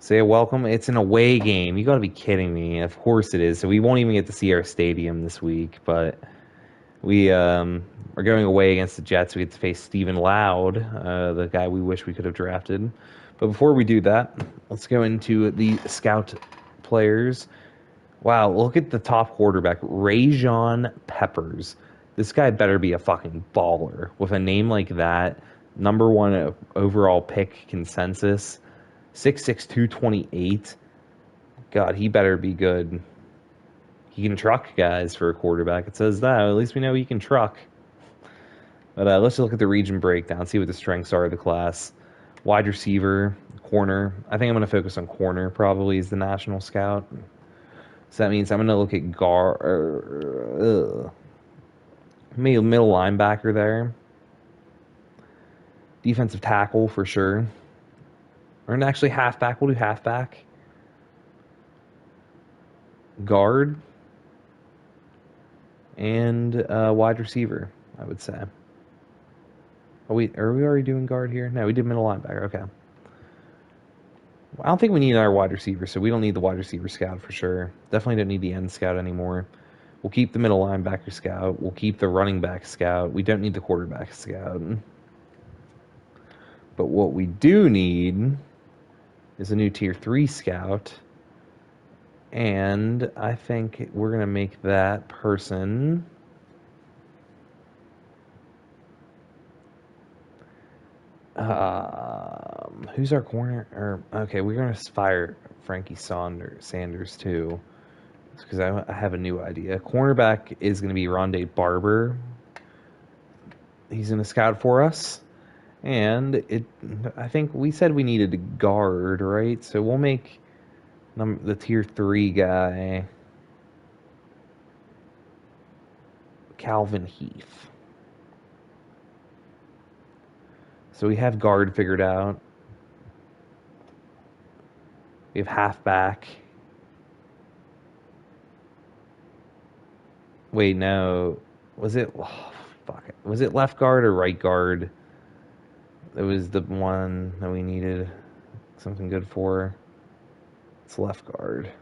Say welcome. It's an away game. You got to be kidding me. Of course it is. So we won't even get to see our stadium this week, but we are going away against the Jets. We get to face Stephen Loud, the guy we wish we could have drafted. But before we do that, let's go into the scout players. Wow, look at the top quarterback, Rajon Peppers. This guy better be a fucking baller with a name like that. Number one overall pick consensus. 6'6", 228. God, he better be good. He can truck guys for a quarterback. It says that. At least we know he can truck. But let's just look at the region breakdown, see what the strengths are of the class. Wide receiver, corner. I think I'm going to focus on corner, probably, as the national scout. So that means I'm going to look at maybe a middle linebacker there. Defensive tackle for sure. Or actually halfback. We'll do halfback. Guard. And wide receiver, I would say. Are we already doing guard here? No, we did middle linebacker. Okay. I don't think we need our wide receiver, so we don't need the wide receiver scout for sure. Definitely don't need the end scout anymore. We'll keep the middle linebacker scout. We'll keep the running back scout. We don't need the quarterback scout. But what we do need is a new tier 3 scout. And I think we're going to make that person who's our corner? Okay, we're going to fire Frankie Sanders too. Because I have a new idea. Cornerback is going to be Rondé Barber. He's going to scout for us. And I think we said we needed a guard, right? So we'll make the tier 3 guy Calvin Heath. So we have guard figured out. We have halfback. Wait, no. Was it... Oh, fuck it. Was it left guard or right guard? It was the one that we needed something good for. It's left guard.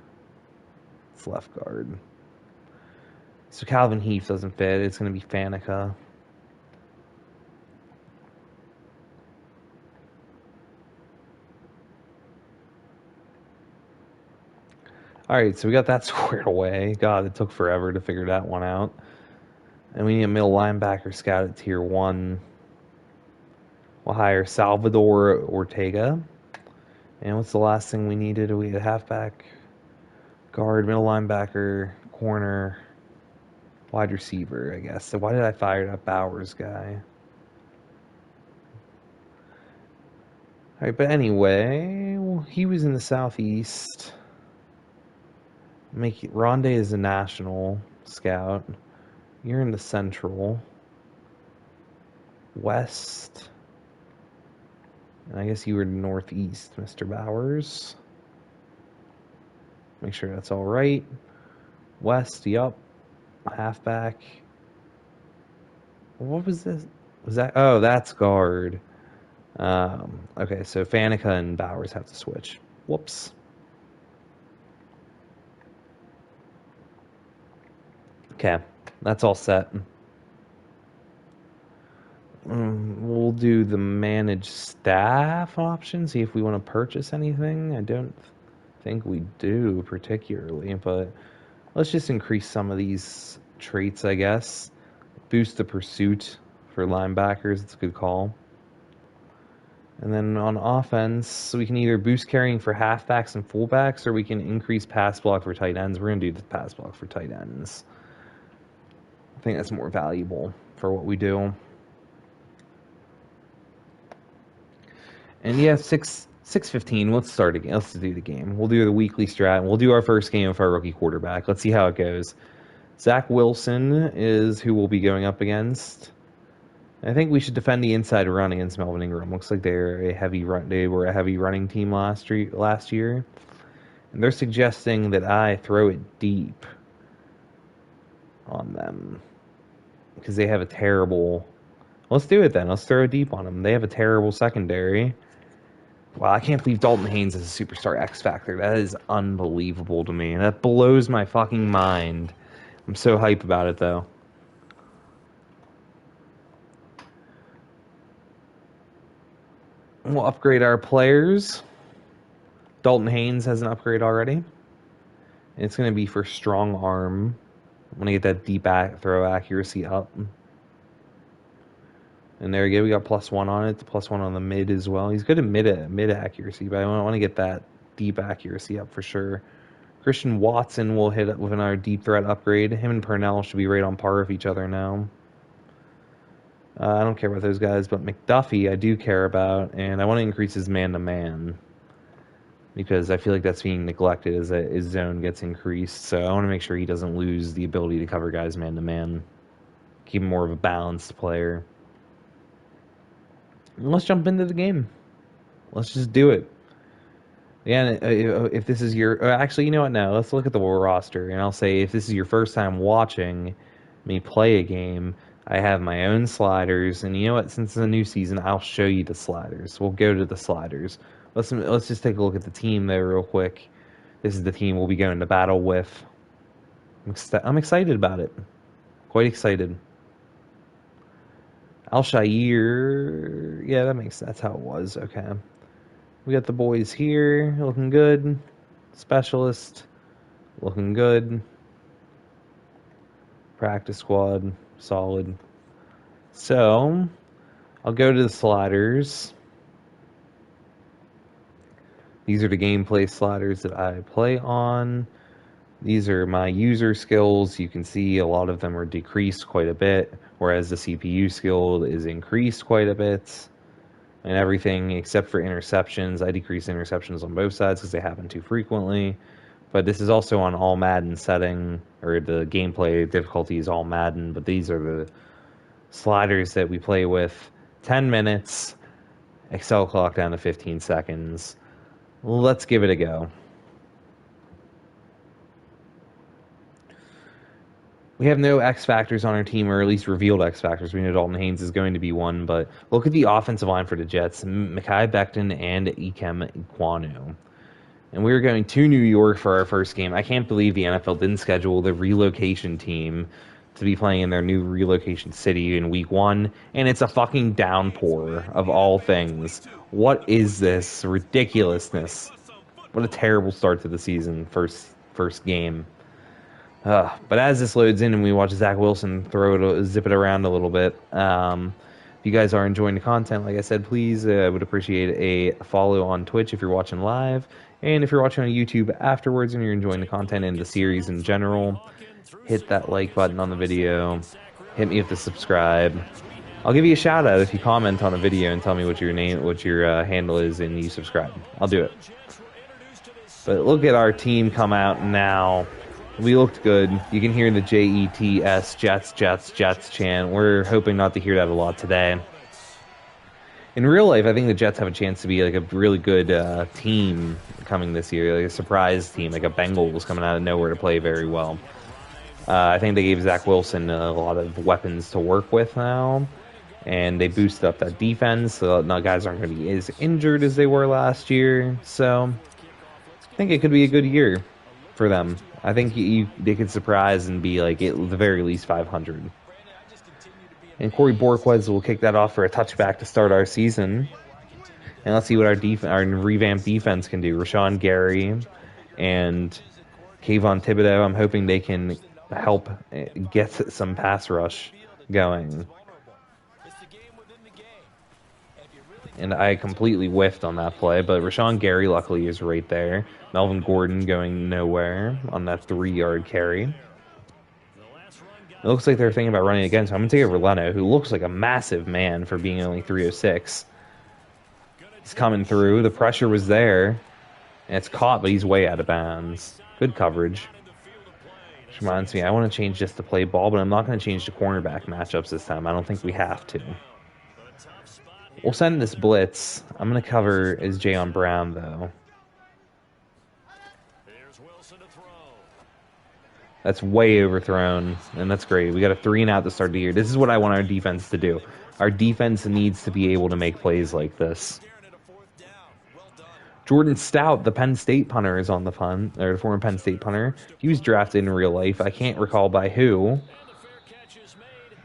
It's left guard. So Calvin Heath doesn't fit. It's going to be Faneca. Alright, so we got that squared away. God, it took forever to figure that one out. And we need a middle linebacker scout at tier 1. We'll hire Salvador Ortega. And what's the last thing we needed? We had halfback, guard, middle linebacker, corner, wide receiver, I guess. So why did I fire that Bowers guy? Alright, but anyway, well, he was in the Southeast. Rondé is a national scout. You're in the Central. West. And I guess you were Northeast, Mr. Bowers. Make sure that's all right. West, yup. Halfback. What was this? Was that? Oh, that's guard. Okay, so Faneca and Bowers have to switch. Whoops. Okay, that's all set. We'll do the manage staff option, see if we want to purchase anything. I don't think we do particularly, but let's just increase some of these traits, I guess. Boost the pursuit for linebackers. It's a good call. And then on offense, we can either boost carrying for halfbacks and fullbacks, or we can increase pass block for tight ends. We're going to do the pass block for tight ends. I think that's more valuable for what we do. And yeah, 6:15. Let's start again. Let's do the game. We'll do the weekly strat. We'll do our first game of our rookie quarterback. Let's see how it goes. Zach Wilson is who we'll be going up against. I think we should defend the inside run against Melvin Ingram. Looks like they're a heavy run. They were a heavy running team last year, and they're suggesting that I throw it deep on them because they have a terrible. Let's do it then. Let's throw it deep on them. They have a terrible secondary. Wow, I can't believe Dalton Haynes is a superstar X Factor. That is unbelievable to me. That blows my fucking mind. I'm so hype about it, though. We'll upgrade our players. Dalton Haynes has an upgrade already. It's going to be for strong arm. I'm going to get that deep throw accuracy up. And there we go. We got +1 on it. +1 on the mid as well. He's good at mid accuracy, but I want to get that deep accuracy up for sure. Christian Watson will hit with our deep threat upgrade. Him and Purnell should be right on par with each other now. I don't care about those guys, but McDuffie I do care about, and I want to increase his man-to-man because I feel like that's being neglected as his zone gets increased. So I want to make sure he doesn't lose the ability to cover guys man-to-man. Keep him more of a balanced player. Let's jump into the game. Let's just do it. Yeah, if this is your... Actually, you know what? No, let's look at the roster, and I'll say if this is your first time watching me play a game, I have my own sliders, and you know what? Since it's a new season, I'll show you the sliders. We'll go to the sliders. Let's just take a look at the team there real quick. This is the team we'll be going to battle with. I'm excited about it. Quite excited. Al-Shair... Yeah, that's how it was. Okay. We got the boys here, looking good. Specialist, looking good. Practice squad, solid. So, I'll go to the sliders. These are the gameplay sliders that I play on. These are my user skills. You can see a lot of them are decreased quite a bit, whereas the CPU skill is increased quite a bit. And everything except for interceptions. I decrease interceptions on both sides because they happen too frequently. But this is also on all Madden setting, or the gameplay difficulty is all Madden. But these are the sliders that we play with. 10 minutes, Excel clock down to 15 seconds. Let's give it a go. We have no X Factors on our team, or at least revealed X Factors. We know Dalton Haynes is going to be one, but look at the offensive line for the Jets. Mekhi Becton and Ikem Ekwonu. And we were going to New York for our first game. I can't believe the NFL didn't schedule the relocation team to be playing in their new relocation city in week 1, and it's a fucking downpour of all things. What is this ridiculousness? What a terrible start to the season, first game. But as this loads in and we watch Zach Wilson zip it around a little bit, if you guys are enjoying the content, like I said, please, I would appreciate a follow on Twitch if you're watching live. And if you're watching on YouTube afterwards and you're enjoying the content and the series in general, hit that like button on the video. Hit me with the subscribe. I'll give you a shout out if you comment on a video and tell me what your handle is and you subscribe. I'll do it. But look at our team come out now. We looked good. You can hear the JETS, Jets chant. We're hoping not to hear that a lot today. In real life, I think the Jets have a chance to be like a really good team coming this year, like a surprise team, like a Bengals coming out of nowhere to play very well. I think they gave Zach Wilson a lot of weapons to work with now, and they boosted up that defense, so now guys aren't going to be as injured as they were last year. So I think it could be a good year for them. I think they could surprise and be like at the very least 500. And Corey Borquez will kick that off for a touchback to start our season. And let's see what our revamped defense can do. Rashawn Gary and Kayvon Thibodeau, I'm hoping they can help get some pass rush going. And I completely whiffed on that play, but Rashawn Gary luckily is right there. Melvin Gordon going nowhere on that 3-yard carry. It looks like they're thinking about running again, so I'm going to take over Leno, who looks like a massive man for being only 306. He's coming through. The pressure was there. And it's caught, but he's way out of bounds. Good coverage. Which reminds me, I want to change just to play ball, but I'm not going to change the cornerback matchups this time. I don't think we have to. We'll send this blitz. I'm going to cover as Jayon Brown, though. That's way overthrown, and that's great. We got a 3-and-out to start the year. This is what I want our defense to do. Our defense needs to be able to make plays like this. Jordan Stout, the Penn State punter, is on the punt, or the former Penn State punter. He was drafted in real life. I can't recall by who,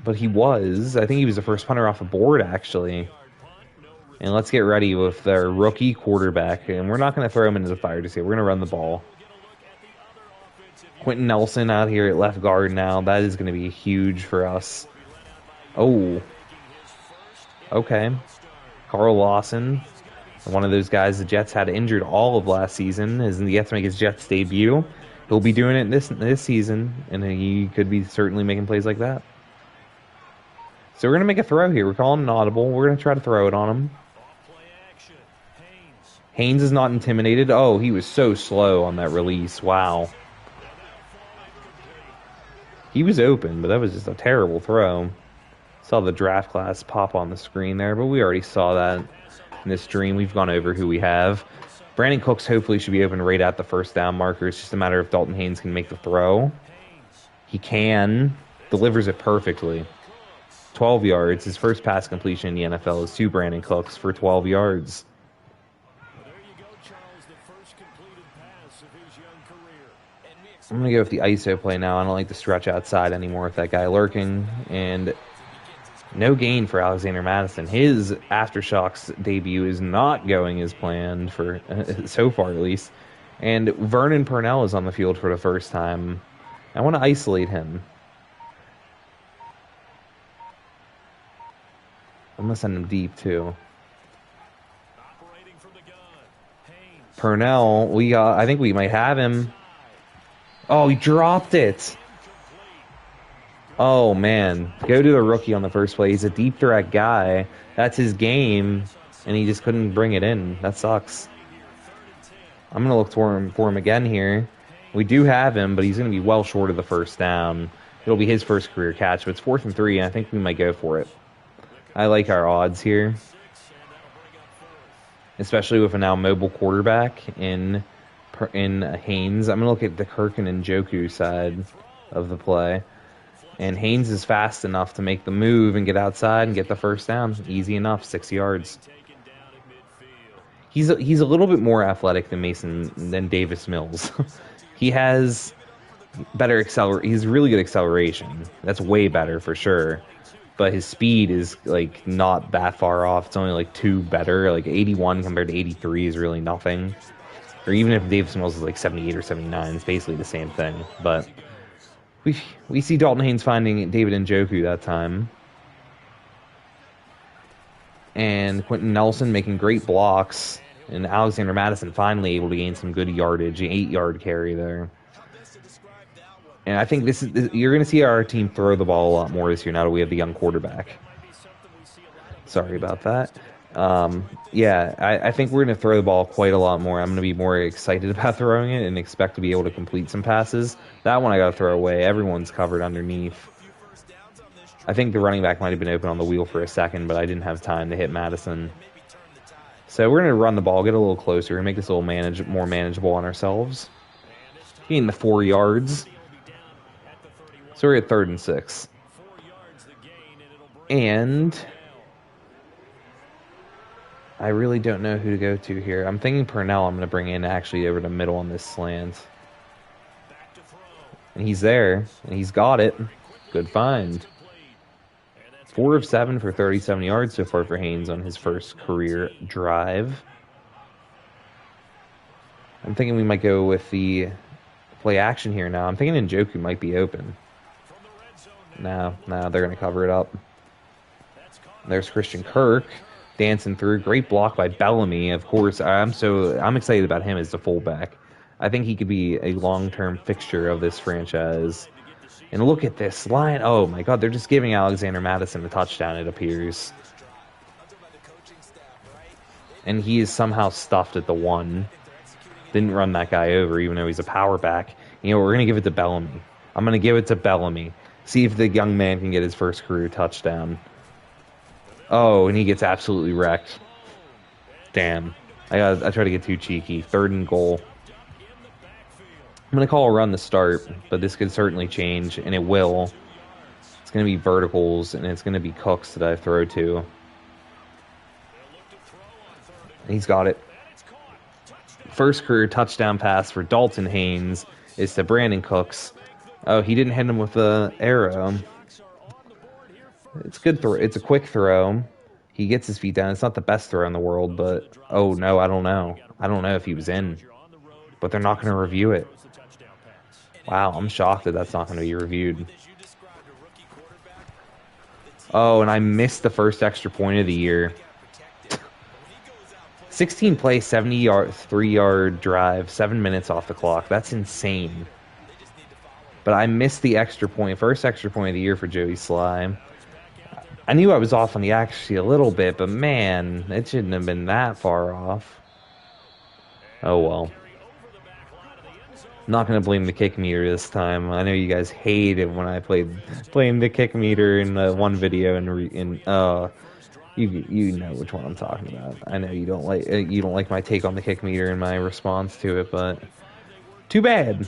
but he was. I think he was the first punter off the board, actually. And let's get ready with their rookie quarterback. And we're not going to throw him into the fire just yet. We're going to run the ball. Quentin Nelson out here at left guard now. That is going to be huge for us. Oh. Okay. Carl Lawson. One of those guys the Jets had injured all of last season. Is yet to make his Jets debut. He'll be doing it this season. And he could be certainly making plays like that. So we're going to make a throw here. We're calling an audible. We're going to try to throw it on him. Haynes is not intimidated. Oh, he was so slow on that release. Wow. He was open, but that was just a terrible throw. Saw the draft class pop on the screen there, but we already saw that in this stream. We've gone over who we have. Brandon Cooks hopefully should be open right at the first down marker. It's just a matter of Dalton Haynes can make the throw. He can. Delivers it perfectly. 12 yards. His first pass completion in the NFL is to Brandon Cooks for 12 yards. I'm going to go with the ISO play now. I don't like to stretch outside anymore with that guy lurking. And no gain for Alexander Mattison. His Aftershocks debut is not going as planned, for so far at least. And Vernon Purnell is on the field for the first time. I want to isolate him. I'm going to send him deep, too. Purnell, I think we might have him. Oh, he dropped it. Oh, man. Go to the rookie on the first play. He's a deep threat guy. That's his game, and he just couldn't bring it in. That sucks. I'm going to look for him again here. We do have him, but he's going to be well short of the first down. It'll be his first career catch, but it's 4th and 3, and I think we might go for it. I like our odds here, especially with a now mobile quarterback in Haynes. I'm going to look at the Kirk and Njoku side of the play. And Haynes is fast enough to make the move and get outside and get the first down. Easy enough, 6 yards. He's a little bit more athletic than Davis Mills. He has better he's really good acceleration. That's way better for sure. But his speed is like not that far off. It's only like 2 better. Like 81 compared to 83 is really nothing. Or even if Davis Mills is like 78 or 79, it's basically the same thing. But we see Dalton Haynes finding David Njoku that time. And Quentin Nelson making great blocks. And Alexander Mattison finally able to gain some good yardage. An 8-yard carry there. And I think you're going to see our team throw the ball a lot more this year now that we have the young quarterback. Sorry about that. I think we're going to throw the ball quite a lot more. I'm going to be more excited about throwing it and expect to be able to complete some passes. That one I got to throw away. Everyone's covered underneath. I think the running back might have been open on the wheel for a second, but I didn't have time to hit Madison. So we're going to run the ball, get a little closer, and make this a little more manageable on ourselves. Gain the 4 yards. So we're at 3rd and 6. And I really don't know who to go to here. I'm thinking Purnell I'm going to bring in actually over the middle on this slant. And he's there. And he's got it. Good find. 4 of 7 for 37 yards so far for Haynes on his first career drive. I'm thinking we might go with the play action here now. I'm thinking Njoku might be open. No, they're going to cover it up. There's Christian Kirk dancing through. Great block by Bellamy. Of course, I'm excited about him as the fullback. I think he could be a long-term fixture of this franchise. And look at this line. Oh, my God. They're just giving Alexander Mattison a touchdown, it appears. And he is somehow stuffed at the 1. Didn't run that guy over, even though he's a power back. You know, we're going to give it to Bellamy. I'm going to give it to Bellamy. See if the young man can get his first career touchdown. Oh, and he gets absolutely wrecked. Damn. I try to get too cheeky. 3rd and goal. I'm going to call a run to start, but this could certainly change, and it will. It's going to be verticals, and it's going to be Cooks that I throw to. And he's got it. First career touchdown pass for Dalton Haynes is to Brandon Cooks. Oh, he didn't hit him with the arrow. It's good throw. It's a quick throw. He gets his feet down. It's not the best throw in the world, but oh no, I don't know. I don't know if he was in, but they're not going to review it. Wow, I'm shocked that that's not going to be reviewed. Oh, and I missed the first extra point of the year. 16 play, 70-yard, 3-yard drive, 7 minutes off the clock. That's insane. But I missed the extra point, first extra point of the year for Joey Sly. I knew I was off on the accuracy a little bit, but man, it shouldn't have been that far off. Oh well. Not going to blame the kick meter this time. I know you guys hate it when I blame the kick meter in one video you know which one I'm talking about. I know you don't like my take on the kick meter and my response to it, but too bad.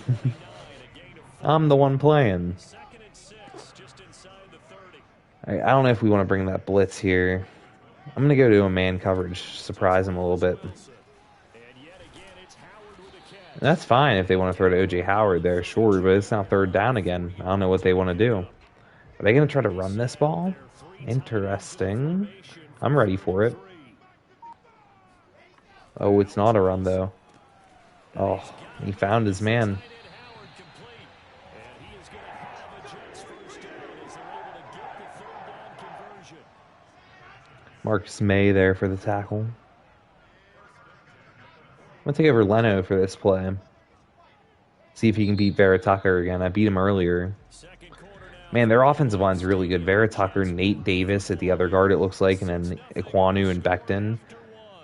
I'm the one playing. I don't know if we want to bring that blitz here. I'm going to go to a man coverage, surprise him a little bit. That's fine if they want to throw to O.J. Howard there, sure, but it's now third down again. I don't know what they want to do. Are they going to try to run this ball? Interesting. I'm ready for it. Oh, it's not a run, though. Oh, he found his man. Marcus May there for the tackle. I'm going to take over Leno for this play. See if he can beat Vera Tucker again. I beat him earlier. Man, their offensive line's really good. Vera Tucker, Nate Davis at the other guard, it looks like, and then Iquanu and Becton.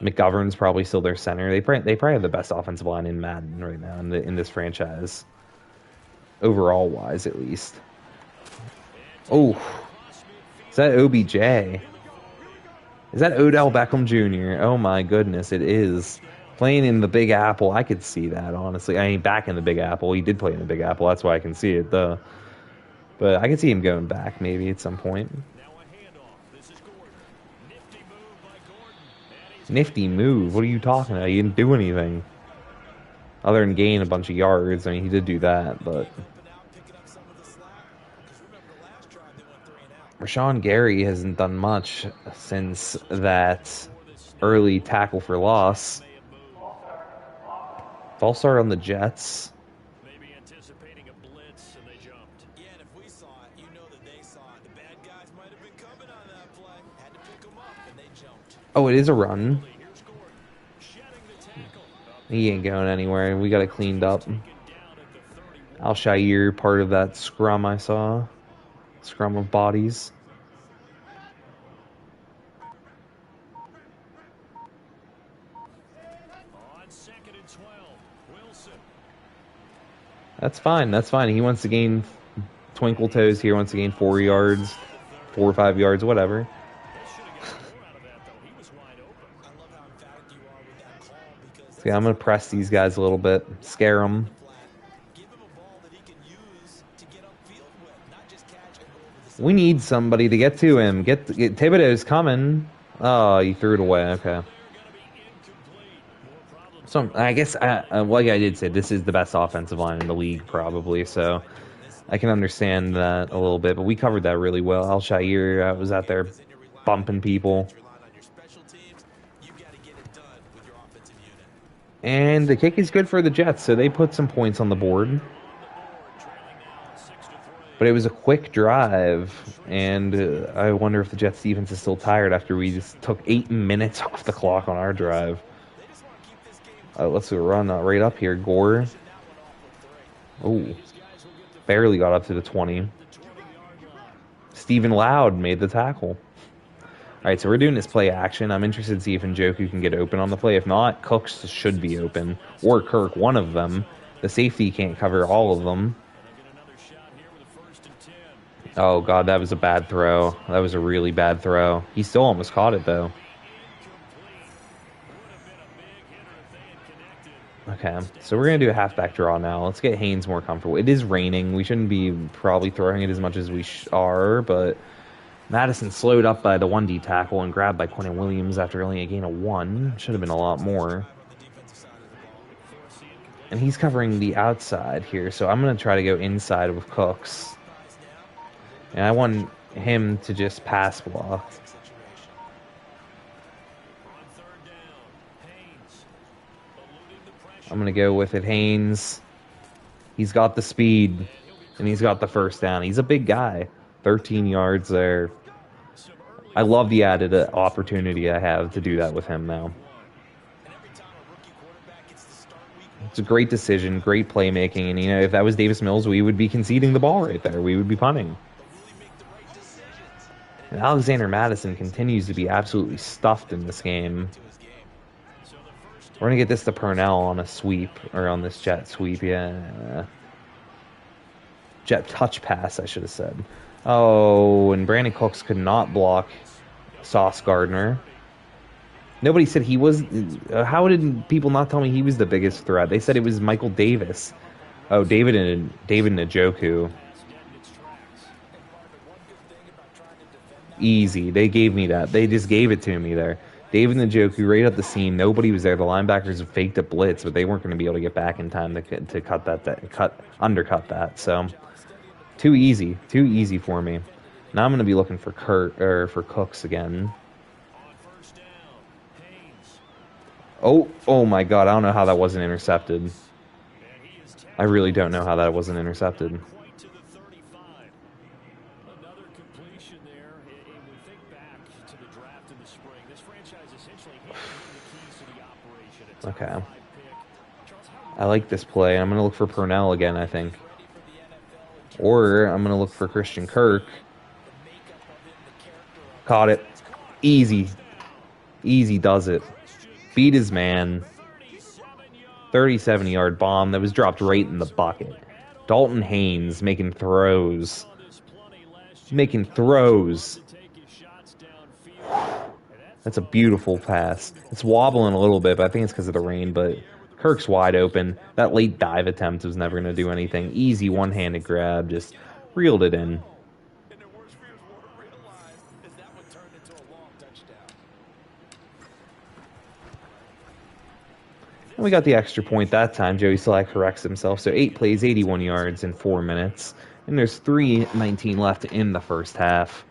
McGovern's probably still their center. They probably have the best offensive line in Madden right now in this franchise. Overall wise, at least. Oh, is that OBJ? Is that Odell Beckham Jr.? Oh my goodness, it is. Playing in the Big Apple, I could see that, honestly. I mean, back in the Big Apple. He did play in the Big Apple. That's why I can see it, though. But I can see him going back, maybe, at some point. Nifty move? What are you talking about? He didn't do anything. Other than gain a bunch of yards. I mean, he did do that, but... Rashawn Gary hasn't done much since that early tackle for loss. False start on the Jets. Maybe anticipating a blitz and they jumped. Yeah, and if we saw it, you know that they saw it. The bad guys might have been coming on that play. Had to pick them up and they jumped. Oh, it is a run. He ain't going anywhere. We got it cleaned up. Al-Shair, part of that scrum I saw. Scrum of bodies. That's fine. That's fine. He wants to gain twinkle toes here. Wants to gain 4 yards, 4 or 5 yards, whatever. So yeah, I'm gonna press these guys a little bit, scare them. We need somebody to get to him. Get Thibodeau's coming. Oh, you threw it away. Okay. So I guess, like I did say, this is the best offensive line in the league, probably. So I can understand that a little bit. But we covered that really well. Al-Shair was out there bumping people. And the kick is good for the Jets, so they put some points on the board. But it was a quick drive, and I wonder if the Jets defense is still tired after we just took 8 minutes off the clock on our drive. Let's run right up here. Gore. Oh, barely got up to the 20. Stephen Loud made the tackle. All right, so we're doing this play action. I'm interested to see if Njoku can get open on the play. If not, Cooks should be open, or Kirk, one of them. The safety can't cover all of them. Oh, God, that was a bad throw. That was a really bad throw. He still almost caught it, though. Okay, so we're going to do a halfback draw now. Let's get Haynes more comfortable. It is raining. We shouldn't be probably throwing it as much as we are, but Madison slowed up by the 1D tackle and grabbed by Quentin Williams after only a gain of 1. Should have been a lot more. And he's covering the outside here, so I'm going to try to go inside with Cooks. And I want him to just pass block. I'm going to go with it, Haynes. He's got the speed, and he's got the first down. He's a big guy. 13 yards there. I love the added opportunity I have to do that with him now. It's a great decision, great playmaking, and if that was Davis Mills, we would be conceding the ball right there. We would be punting. And Alexander Madison continues to be absolutely stuffed in this game. We're going to get this to Purnell on a sweep, or on this jet sweep, yeah. Jet touch pass, I should have said. Oh, and Brandon Cooks could not block Sauce Gardner. Nobody said he was... how did people not tell me he was the biggest threat? They said it was Michael Davis. Oh, David Njoku. Easy. They gave me that. They just gave it to me there. David Njoku right at the seam. Nobody was there. The linebackers faked a blitz, but they weren't going to be able to get back in time to undercut that. So too easy for me. Now I'm going to be looking for Cooks again. Oh my God! I don't know how that wasn't intercepted. I really don't know how that wasn't intercepted. Okay. I like this play. I'm going to look for Purnell again, I think. Or I'm going to look for Christian Kirk. Caught it. Easy. Easy does it. Beat his man. 37-yard bomb that was dropped right in the bucket. Dalton Haynes making throws. Making throws. That's a beautiful pass. It's wobbling a little bit, but I think it's because of the rain, but Kirk's wide open. That late dive attempt was never going to do anything. Easy one-handed grab, just reeled it in. And we got the extra point that time. Joey Sly corrects himself. So 8 plays, 81 yards in 4 minutes. And there's 3:19 left in the first half.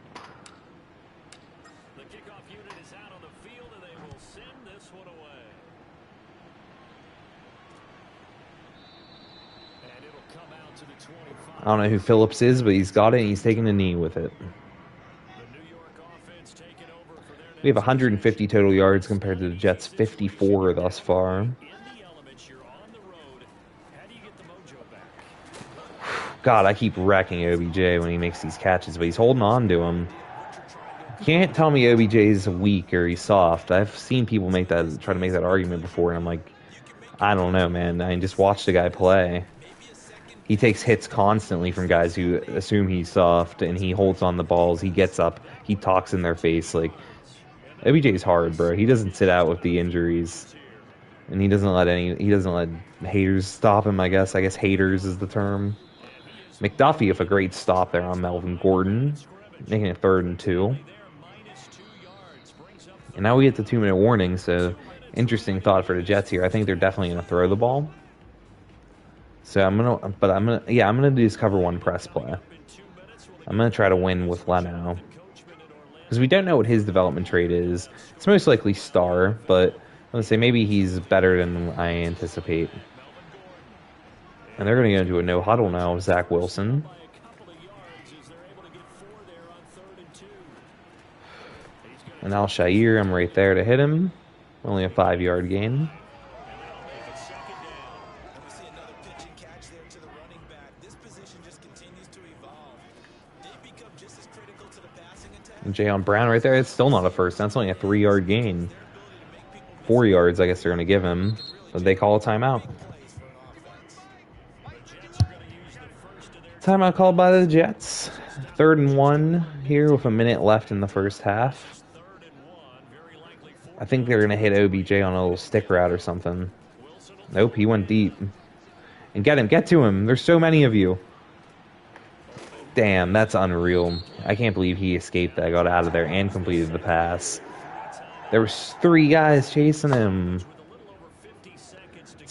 I don't know who Phillips is, but he's got it, and he's taking a knee with it. We have 150 total yards compared to the Jets' 54 thus far. God, I keep wrecking OBJ when he makes these catches, but he's holding on to him. Can't tell me OBJ is weak or he's soft. I've seen people try to make that argument before, and I'm like, I don't know, man. I just watch the guy play. He takes hits constantly from guys who assume he's soft, and he holds on the balls. He gets up. He talks in their face. Like, OBJ's hard, bro. He doesn't sit out with the injuries, and he doesn't let haters stop him. I guess haters is the term. McDuffie with a great stop there on Melvin Gordon, making it 3rd and 2. And now we get the 2-minute warning. So, interesting thought for the Jets here. I think they're definitely gonna throw the ball. So I'm gonna do this cover 1 press play. I'm gonna try to win with Leno, because we don't know what his development trait is. It's most likely star, but I'm gonna say maybe he's better than I anticipate. And they're gonna go into a no huddle now with Zach Wilson. And Al-Shaair, I'm right there to hit him. Only a 5-yard gain. And Jayon Brown right there. It's still not a first. That's only a 3-yard gain. 4 yards, I guess they're going to give him. But they call a timeout. Timeout called by the Jets. 3rd and 1 here with a minute left in the first half. I think they're going to hit OBJ on a little stick route or something. Nope, he went deep. And get him. Get to him. There's so many of you. Damn, that's unreal. I can't believe he escaped that, got out of there, and completed the pass. There was 3 guys chasing him.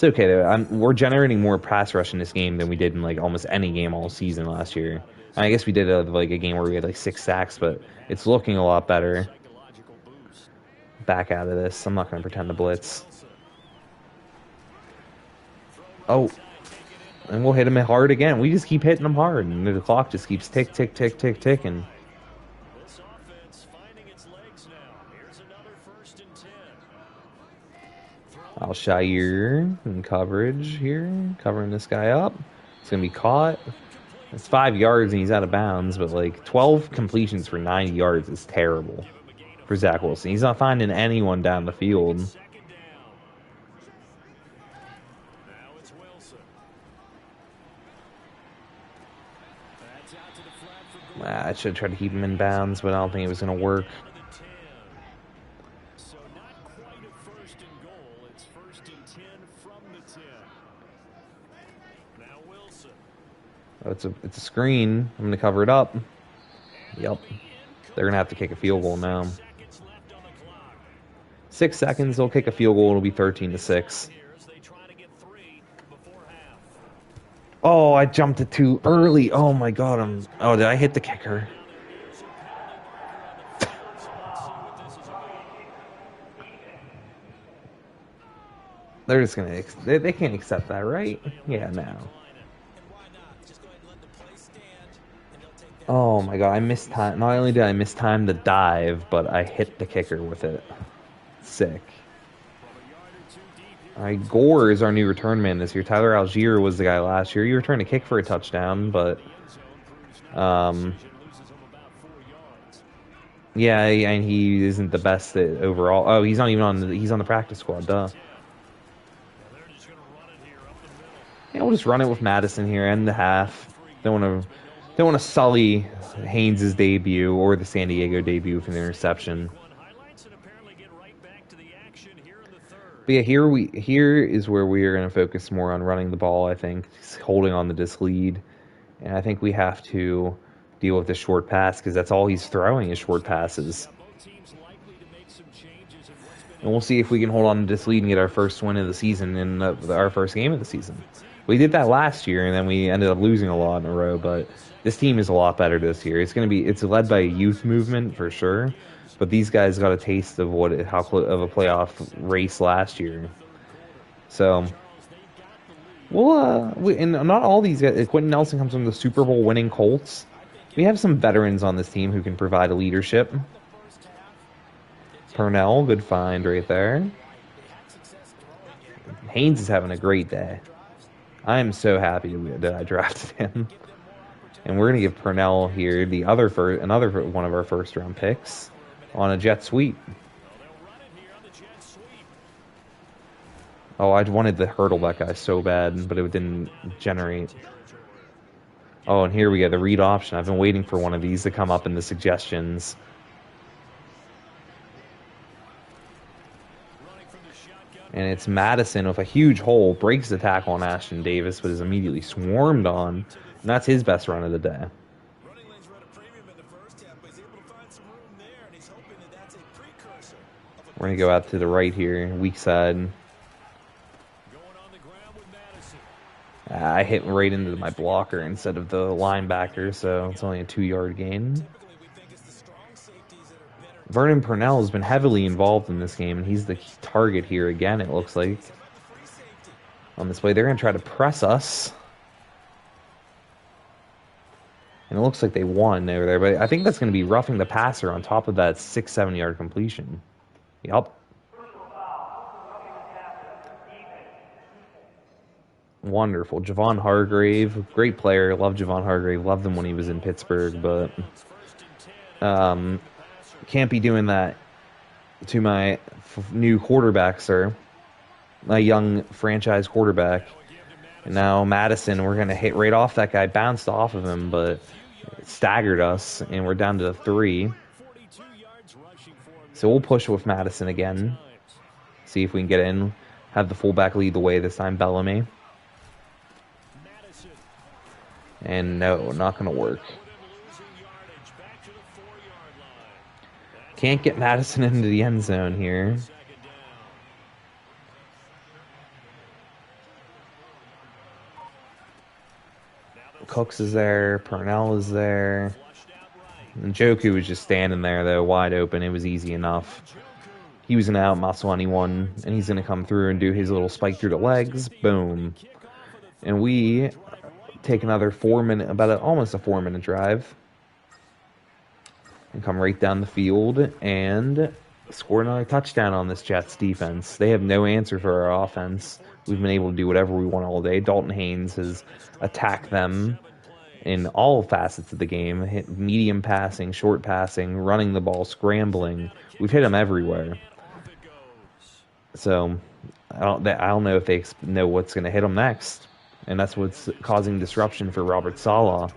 It's okay though. We're generating more pass rush in this game than we did in like almost any game all season last year. I guess we did like a game where we had like 6 sacks, but it's looking a lot better. Back out of this. I'm not going to pretend to blitz. Oh, and we'll hit him hard again. We just keep hitting him hard, and the clock just keeps tick, tick, tick, tick, ticking. Alshire in coverage here, covering this guy up. It's going to be caught. It's 5 yards and he's out of bounds, but like 12 completions for 90 yards is terrible for Zach Wilson. He's not finding anyone down the field. I should try to keep him in bounds, but I don't think it was going to work. Oh, it's a screen. I'm going to cover it up. Yep. They're going to have to kick a field goal now. 6 seconds, they'll kick a field goal. It'll be 13-6. Oh, I jumped it too early. Oh my god, oh, did I hit the kicker? They're just gonna they can't accept that, right? Yeah, no. Oh my god, I missed time. Not only did I miss time to dive, but I hit the kicker with it. Sick. Alright, Gore is our new return man this year. Tyler Algier was the guy last year. He returned a kick for a touchdown, but yeah, and he isn't the best overall. Oh, he's not even he's on the practice squad, duh. Yeah, we'll just run it with Madison here, end the half. Don't want to sully Haynes' debut or the San Diego debut with an interception. But yeah, here is where we are going to focus more on running the ball, I think, holding on to this lead. And I think we have to deal with the short pass because that's all he's throwing is short passes. And we'll see if we can hold on to this lead and get our first win of the season in our first game of the season. We did that last year, and then we ended up losing a lot in a row, but this team is a lot better this year. It's led by a youth movement for sure. But these guys got a taste of of a playoff race last year. So, and not all these guys. Quentin Nelson comes from the Super Bowl winning Colts. We have some veterans on this team who can provide a leadership. Purnell, good find right there. Haynes is having a great day. I am so happy that I drafted him. And we're going to give Purnell here another one of our first round picks on a jet sweep. Oh, I wanted to hurdle that guy so bad, but it didn't generate. Oh, and here we go, the read option. I've been waiting for one of these to come up in the suggestions. And it's Madison with a huge hole, breaks the tackle on Ashton Davis, but is immediately swarmed on. And that's his best run of the day. We're going to go out to the right here, weak side. I hit right into my blocker instead of the linebacker, so it's only a 2-yard gain. Vernon Purnell has been heavily involved in this game, and he's the target here again, it looks like. On this way, they're going to try to press us. And it looks like they won over there, but I think that's going to be roughing the passer on top of that 6-7 yard completion. Yup. Wonderful. Javon Hargrave, great player. Love Javon Hargrave. Loved him when he was in Pittsburgh, but can't be doing that to my new quarterback, sir. My young franchise quarterback. And now Madison, we're going to hit right off that guy. Bounced off of him, but staggered us, and we're down to 3. So we'll push with Madison again. See if we can get in. Have the fullback lead the way this time, Bellamy. And no, not going to work. Can't get Madison into the end zone here. Cooks is there. Purnell is there. And Joku was just standing there, though, wide open. It was easy enough. He was going to out-muscle anyone, and he's going to come through and do his little spike through the legs. Boom. And we take another 4-minute, almost a 4-minute drive, and come right down the field and score another touchdown on this Jets defense. They have no answer for our offense. We've been able to do whatever we want all day. Dalton Haynes has attacked them in all facets of the game. Hit medium passing, short passing, running the ball, scrambling. We've hit him everywhere. So I don't know if they know what's going to hit them next. And that's what's causing disruption for Robert Saleh.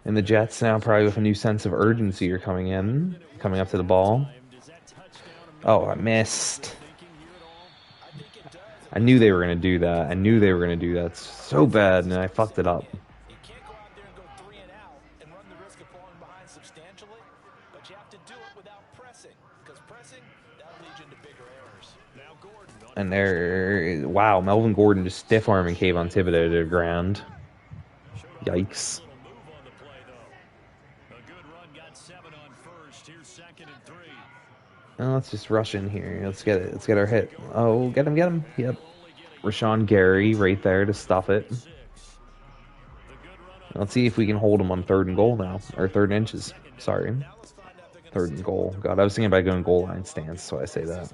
And the Jets now probably with a new sense of urgency are coming up to the ball. Oh, I missed. I knew they were going to do that. It's so bad, and I fucked it up. And wow, Melvin Gordon just stiff-arming Kayvon Thibodeau to the ground. Yikes. Well, let's just rush in here. Let's get it. Let's get our hit. Oh, get him. Yep. Rashawn Gary right there to stuff it. Let's see if we can hold him on 3rd and goal now. Or 3rd and inches. Sorry. 3rd and goal. God, I was thinking about going goal line stance, so I say that.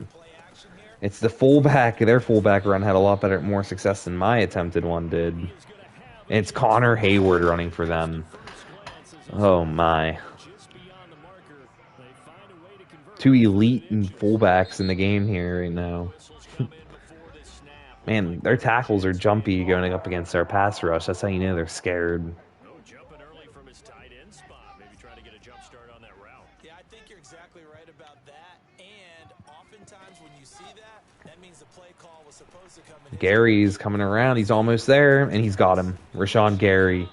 It's the fullback. Their fullback run had a lot more success than my attempted one did. And it's Connor Hayward running for them. Oh, my. 2 elite fullbacks in the game here right now. Man, their tackles are jumpy going up against our pass rush. That's how you know they're scared. Gary's coming around. He's almost there, and he's got him. Rashawn Gary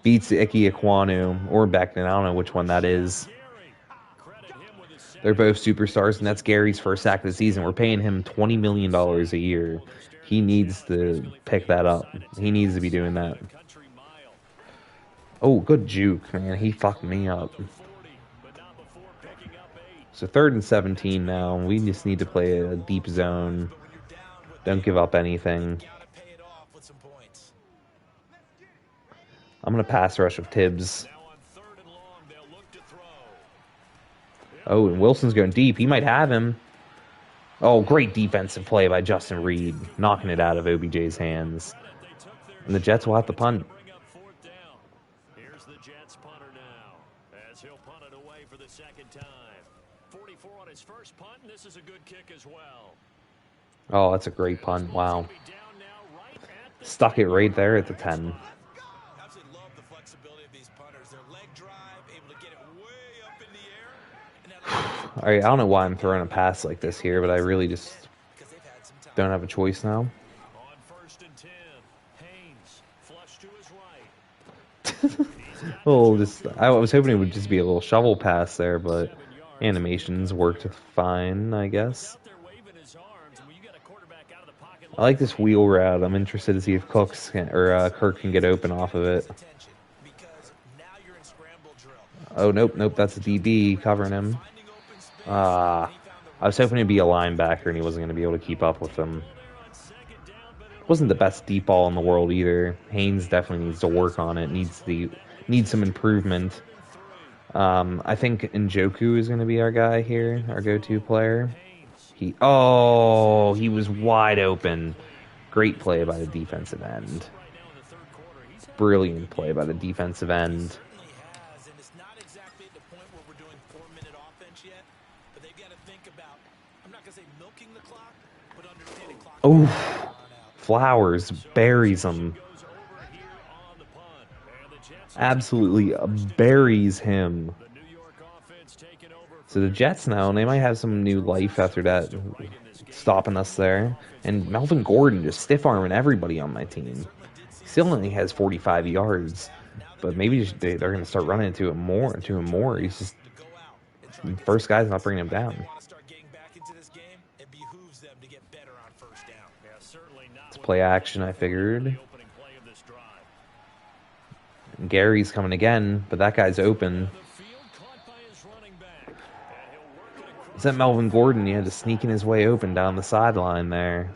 beats Ike Ekwonu or Beckton. I don't know which one that is. They're both superstars, and that's Gary's first sack of the season. We're paying him $20 million a year. He needs to pick that up. He needs to be doing that. Oh, good juke, man. He fucked me up. So 3rd and 17 now. We just need to play a deep zone. Don't give up anything. I'm going to pass rush with Tibbs. Oh, and Wilson's going deep. He might have him. Oh, great defensive play by Justin Reed, knocking it out of OBJ's hands. And the Jets will have to punt. Here's the Jets punter now, as he'll punt it away for the 2nd time. 44 on his first punt, and this is a good kick as well. Oh, that's a great punt. Wow. Stuck it right there at the 10. All right, I don't know why I'm throwing a pass like this here, but I really just don't have a choice now. Oh, I was hoping it would just be a little shovel pass there, but animations worked fine, I guess. I like this wheel route. I'm interested to see if Kirk can get open off of it. Oh, nope, that's a DB covering him. I was hoping it'd be a linebacker and he wasn't going to be able to keep up with them. Wasn't the best deep ball in the world either. Haynes definitely needs to work on it. Needs some improvement. I think Njoku is going to be our guy here, our go-to player. He was wide open. Great play by the defensive end. Brilliant play by the defensive end. Oh, Flowers buries him. Absolutely buries him. So the Jets now, they might have some new life after that, stopping us there. And Melvin Gordon just stiff-arming everybody on my team. He still only has 45 yards, but maybe they're going to start running into him more. He's just, first guy's not bringing him down. Let's play action, I figured. Gary's coming again, but that guy's open. Is that Melvin Gordon? He had to sneak in his way open down the sideline there.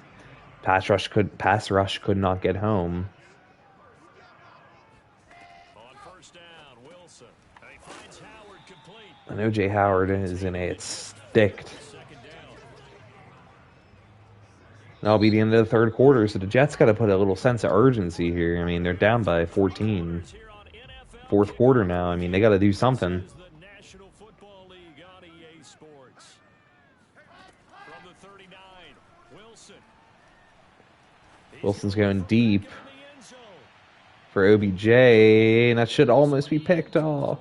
Pass rush could not get home. And O.J. Howard is in a sticked. That'll be the end of the third quarter, so the Jets got to put a little sense of urgency here. I mean, they're down by 14. Fourth quarter now. I mean, they got to do something. Wilson's going deep for OBJ, and that should almost be picked off.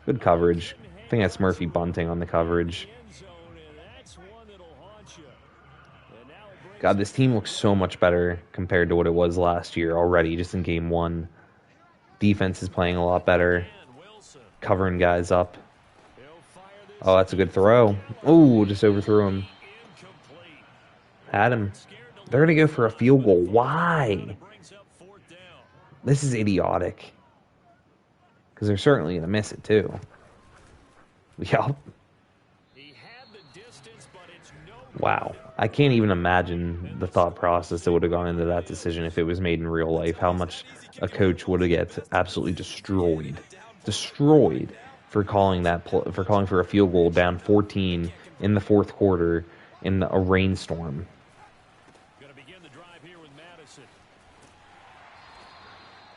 Good coverage. I think that's Murphy bunting on the coverage. God, this team looks so much better compared to what it was last year already, just in game one. Defense is playing a lot better. Covering guys up. Oh, that's a good throw. Oh, just overthrew him. Had him. They're going to go for a field goal. Why? This is idiotic. Because they're certainly going to miss it, too. Yup. Wow. I can't even imagine the thought process that would have gone into that decision if it was made in real life. How much a coach would have get absolutely destroyed. Destroyed for calling for a field goal down 14 in the fourth quarter in a rainstorm.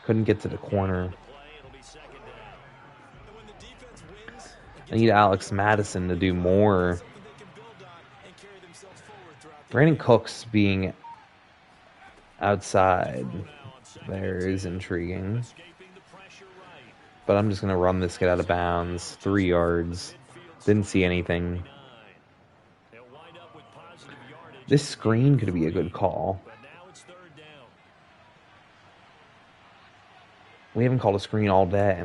Couldn't get to the corner. I need Alex Madison to do more. Brandon Cooks being outside there is intriguing. But I'm just going to run this kid out of bounds. 3 yards. Didn't see anything. This screen could be a good call. We haven't called a screen all day.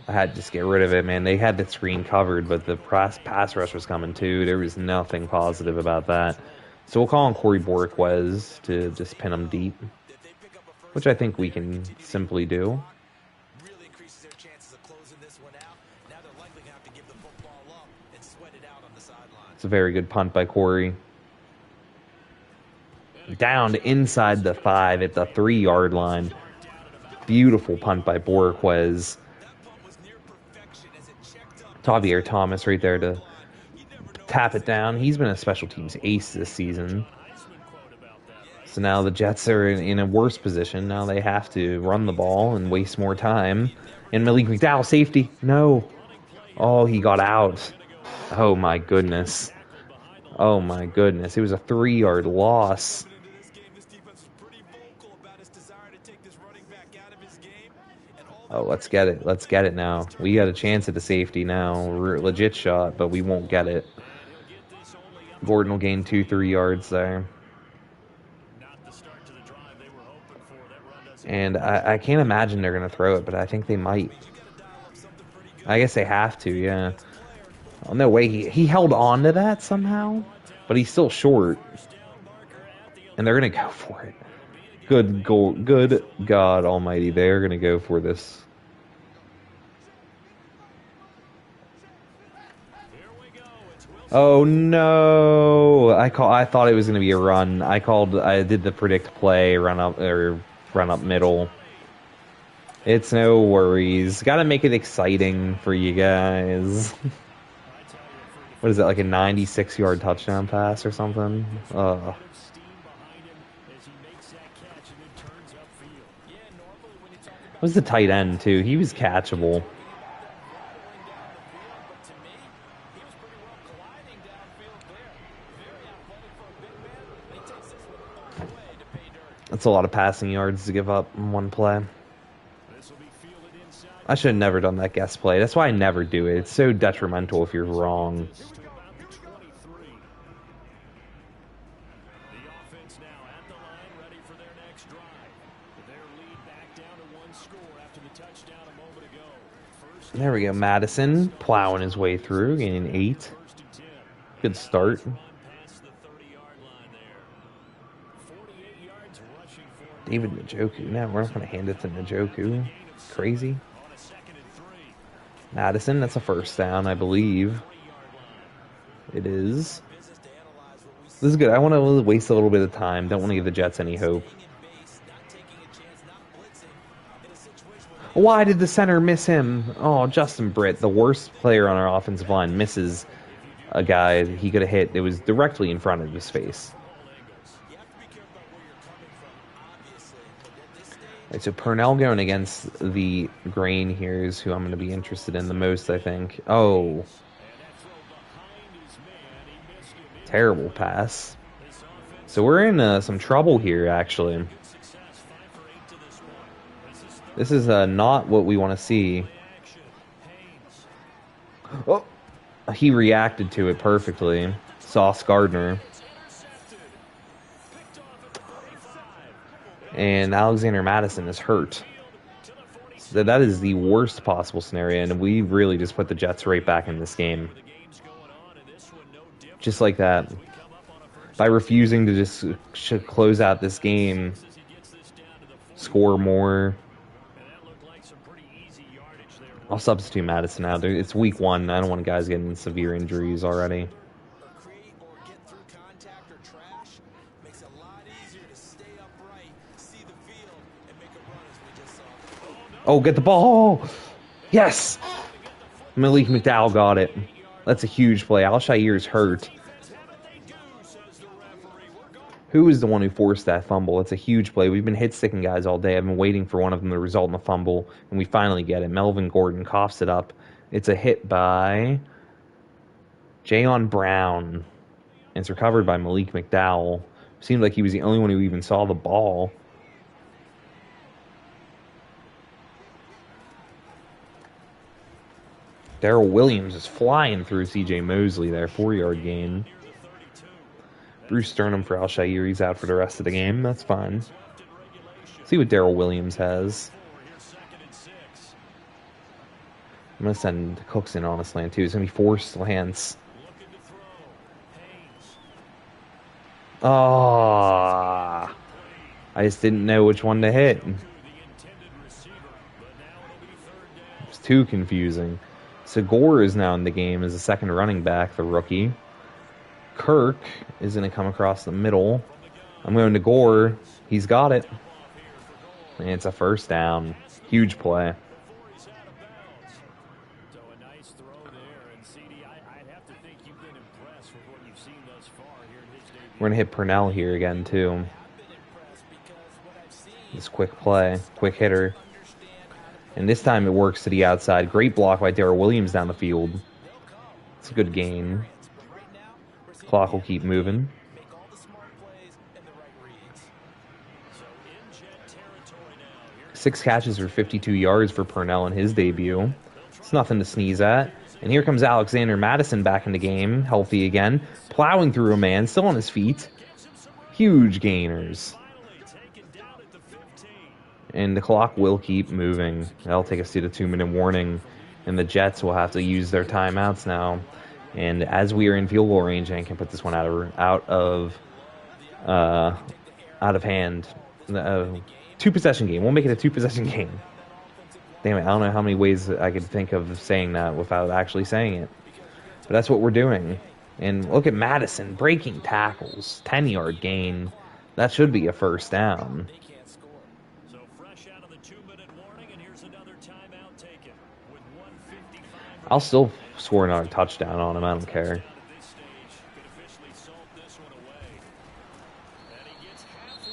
I had to just get rid of it, man. They had the screen covered, but the pass rush was coming too. There was nothing positive about that. So we'll call on Corey Borquez to just pin him deep, which I think we can simply do. It's a very good punt by Corey. Down inside the 5 at the 3-yard line. Beautiful punt by Borquez. Tavier Thomas right there to tap it down. He's been a special teams ace this season. So now the Jets are in a worse position. Now they have to run the ball and waste more time. And Malik McDowell, safety. No. Oh, he got out. Oh, my goodness. Oh, my goodness. It was a 3-yard loss. Oh, let's get it. Let's get it now. We got a chance at the safety now. Legit shot, but we won't get it. Gordon will gain 2-3 yards there. And I can't imagine they're going to throw it, but I think they might. I guess they have to, yeah. Oh, no way. He held on to that somehow, but he's still short. And they're going to go for it. Good goal. Good God Almighty. They're going to go for this. Oh no! I thought it was going to be a run. I did the predict play, run up middle. It's no worries. Got to make it exciting for you guys. What is it, like a 96-yard touchdown pass or something? Was the tight end too? He was catchable. That's a lot of passing yards to give up in one play. I should have never done that guess play. That's why I never do it. It's so detrimental if you're wrong. There we go. Madison plowing his way through, gaining 8. Good start. David Njoku. No, we're not going to hand it to Njoku. Crazy. Madison, that's a first down, I believe. It is. This is good. I want to waste a little bit of time. Don't want to give the Jets any hope. Why did the center miss him? Oh, Justin Britt, the worst player on our offensive line, misses a guy he could have hit. It was directly in front of his face. Right, so Purnell going against the grain here is who I'm going to be interested in the most, I think. Oh. Terrible pass. So we're in some trouble here, actually. This is not what we want to see. Oh, he reacted to it perfectly. Sauce Gardner. And Alexander Madison is hurt. So that is the worst possible scenario, and we really just put the Jets right back in this game. Just like that. By refusing to just close out this game, score more. I'll substitute Madison out. It's week 1. I don't want guys getting severe injuries already. Oh, get the ball! Yes! Malik McDowell got it. That's a huge play. Al-Shair's hurt. Who is the one who forced that fumble? It's a huge play. We've been hit-sticking guys all day. I've been waiting for one of them to result in a fumble, and we finally get it. Melvin Gordon coughs it up. It's a hit by Jayon Brown. And it's recovered by Malik McDowell. Seemed like he was the only one who even saw the ball. Darrell Williams is flying through C.J. Mosley there. 4-yard gain. Bruce Sternum for Al-Shair. He's out for the rest of the game. That's fine. See what Darrell Williams has. I'm going to send Cooks in on a slant, too. It's going to be 4 slants. Ah, I just didn't know which one to hit. It's too confusing. Segura is now in the game as a second running back, the rookie. Kirk is going to come across the middle. I'm going to Gore. He's got it. And it's a first down. Huge play. We're going to hit Purnell here again, too. This quick play. Quick hitter. And this time it works to the outside. Great block by Darrell Williams down the field. It's a good gain. Clock will keep moving. Six catches for 52 yards for Purnell in his debut. It's nothing to sneeze at. And here comes Alexander Madison back in the game, healthy again. Plowing through a man, still on his feet. Huge gainers. And the clock will keep moving. That'll take us to the 2-minute warning. And the Jets will have to use their timeouts now. And as we are in field goal range, and can put this one out of hand. 2-possession game. We'll make it a 2-possession game. Damn it! I don't know how many ways I could think of saying that without actually saying it. But that's what we're doing. And look at Madison breaking tackles, 10-yard gain. That should be a first down. I'll still score another touchdown on him. I don't care.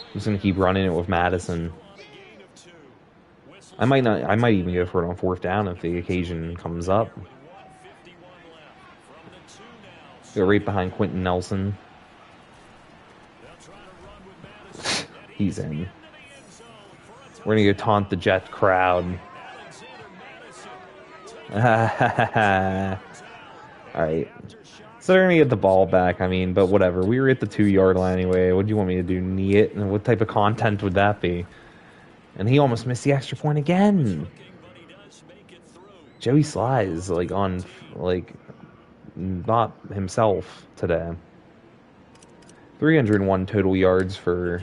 I'm just gonna keep running it with Madison. I might even go for it on 4th down if the occasion comes up. Go right behind Quentin Nelson. He's in. We're gonna go taunt the Jet crowd. Alright. So they're going to get the ball back, I mean, but whatever. We were at the 2-yard line anyway. What do you want me to do? Knee it? And what type of content would that be? And he almost missed the extra point again. Joey Sly is like on like not himself today. 301 total yards for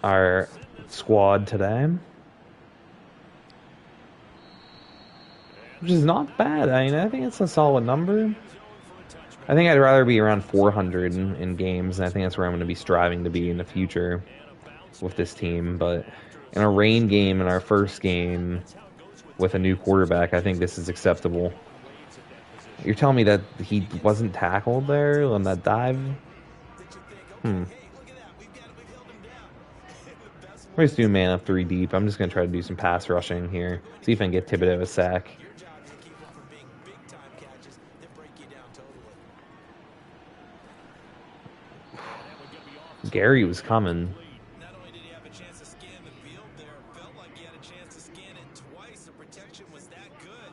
our squad today, which is not bad. I mean, I think it's a solid number. I think I'd rather be around 400 in games, and I think that's where I'm going to be striving to be in the future with this team. But in a rain game, in our first game with a new quarterback, I think this is acceptable. You're telling me that he wasn't tackled there on that dive? We're just doing man up 3 deep. I'm just going to try to do some pass rushing here. See if I can get Thibodeau a sack. Gary was coming. Not only did he have a chance to scan the field there, felt like he had a chance to scan it twice. The protection was that good.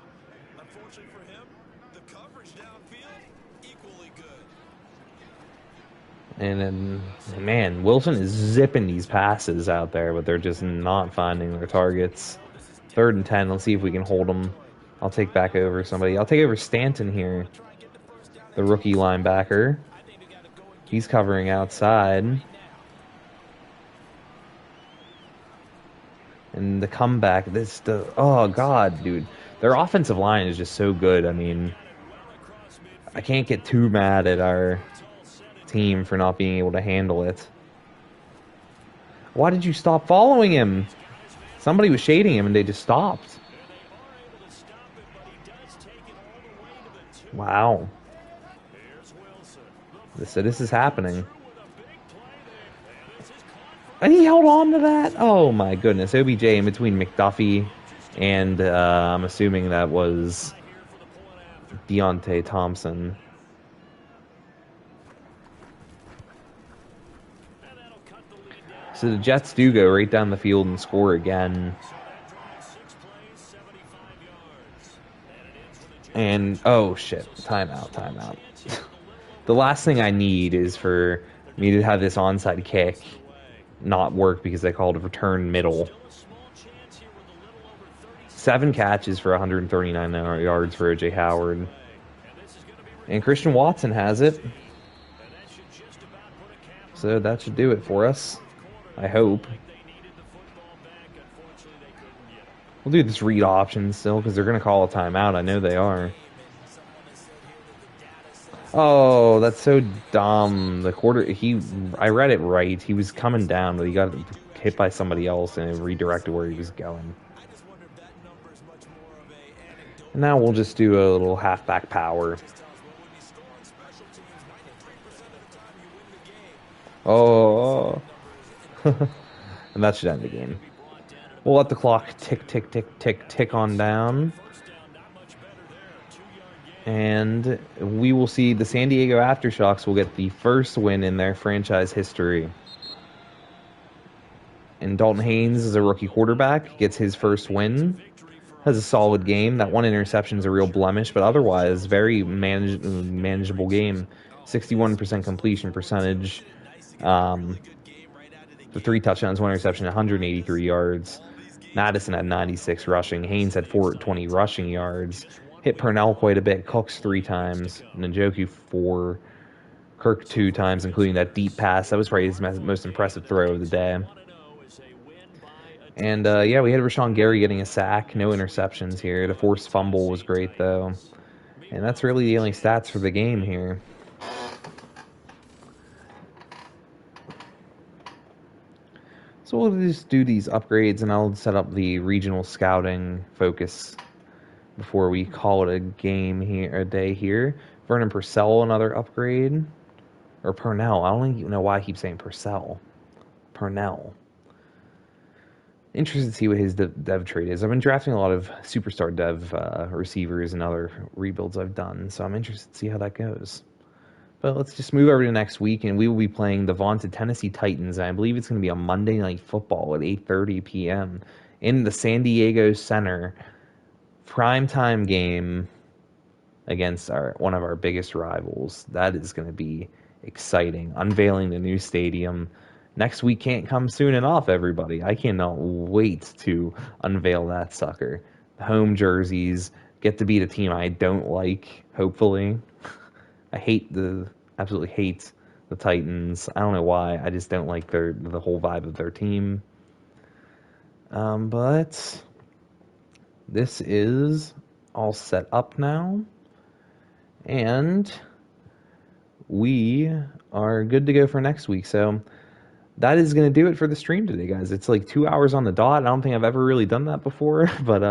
Unfortunately for him, the coverage downfield, equally good. And then, man, Wilson is zipping these passes out there, but they're just not finding their targets. 3rd and 10. Let's see if we can hold them. I'll take back over somebody. I'll take over Stanton here, the rookie linebacker. He's covering outside. And the comeback, oh, God, dude. Their offensive line is just so good. I mean, I can't get too mad at our team for not being able to handle it. Why did you stop following him? Somebody was shading him and they just stopped. Wow. This is happening. And he held on to that? Oh my goodness. OBJ in between McDuffie and I'm assuming that was Deontay Thompson. So the Jets do go right down the field and score again. And, oh shit, timeout. The last thing I need is for me to have this onside kick not work because they called a return middle. 7 catches for 139 yards for O.J. Howard. And Christian Watson has it. So that should do it for us. I hope. We'll do this read option still because they're going to call a timeout. I know they are. Oh, that's so dumb. I read it right. He was coming down, but he got hit by somebody else and it redirected where he was going. And now we'll just do a little halfback power. Oh. And that should end the game. We'll let the clock tick on down. And we will see the San Diego Aftershocks will get the first win in their franchise history. And Dalton Haynes is a rookie quarterback, gets his first win. Has a solid game. That one interception is a real blemish, but otherwise, very manageable game. 61% completion percentage. The 3 touchdowns, 1 interception, 183 yards. Madison had 96 rushing. Haynes had 420 rushing yards. Hit Purnell quite a bit. Cooks 3 times. Njoku 4. Kirk 2 times, including that deep pass. That was probably his most impressive throw of the day. And, yeah, we had Rashawn Gary getting a sack. No interceptions here. The forced fumble was great, though. And that's really the only stats for the game here. So we'll just do these upgrades, and I'll set up the regional scouting focus before we call it a game here, a day here. Vernon Purcell, another upgrade. Or Purnell. I don't even know why I keep saying Purcell. Purnell. Interested to see what his dev trade is. I've been drafting a lot of superstar dev receivers and other rebuilds I've done, so I'm interested to see how that goes. But let's just move over to next week, and we will be playing the vaunted Tennessee Titans. And I believe it's going to be a Monday Night Football at 8:30 p.m. in the San Diego Center. Primetime game against one of our biggest rivals. That is going to be exciting. Unveiling the new stadium. Next week can't come soon enough, everybody. I cannot wait to unveil that sucker. home jerseys, get to beat a team I don't like, hopefully. I absolutely hate the Titans. I don't know why. I just don't like the whole vibe of their team. But this is all set up now, and we are good to go for next week. So that is going to do it for the stream today, guys. It's like 2 hours on the dot. I don't think I've ever really done that before, but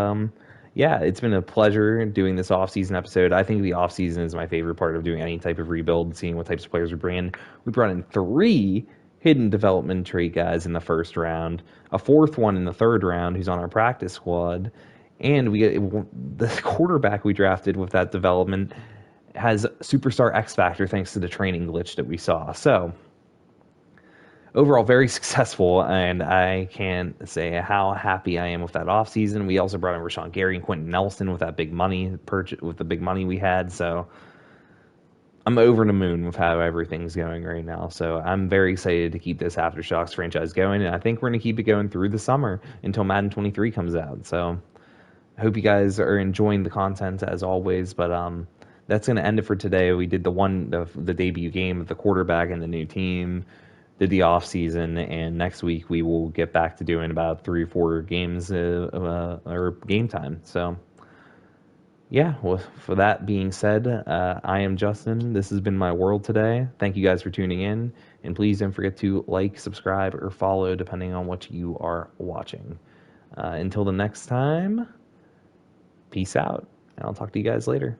yeah, it's been a pleasure doing this off-season episode. I think the off-season is my favorite part of doing any type of rebuild, seeing what types of players we bring in. We brought in 3 hidden development trait guys in the first round, a 4th one in the 3rd round who's on our practice squad, and we get the quarterback we drafted with that development has superstar X factor thanks to the training glitch that we saw. So overall, very successful, and I can't say how happy I am with that offseason. We also brought in Rashawn Gary and Quentin Nelson with that big money purchase, with the big money we had. So I'm over the moon with how everything's going right now. So I'm very excited to keep this Aftershocks franchise going, and I think we're going to keep it going through the summer until Madden 23 comes out. So I hope you guys are enjoying the content as always, but that's going to end it for today. We did the debut game of the quarterback and the new team, did the off season, and next week we will get back to doing about 3 or 4 games or game time. So yeah, well, for that being said, I am Justin. This has been my world today. Thank you guys for tuning in, and please don't forget to like, subscribe, or follow depending on what you are watching. Until the next time, peace out, and I'll talk to you guys later.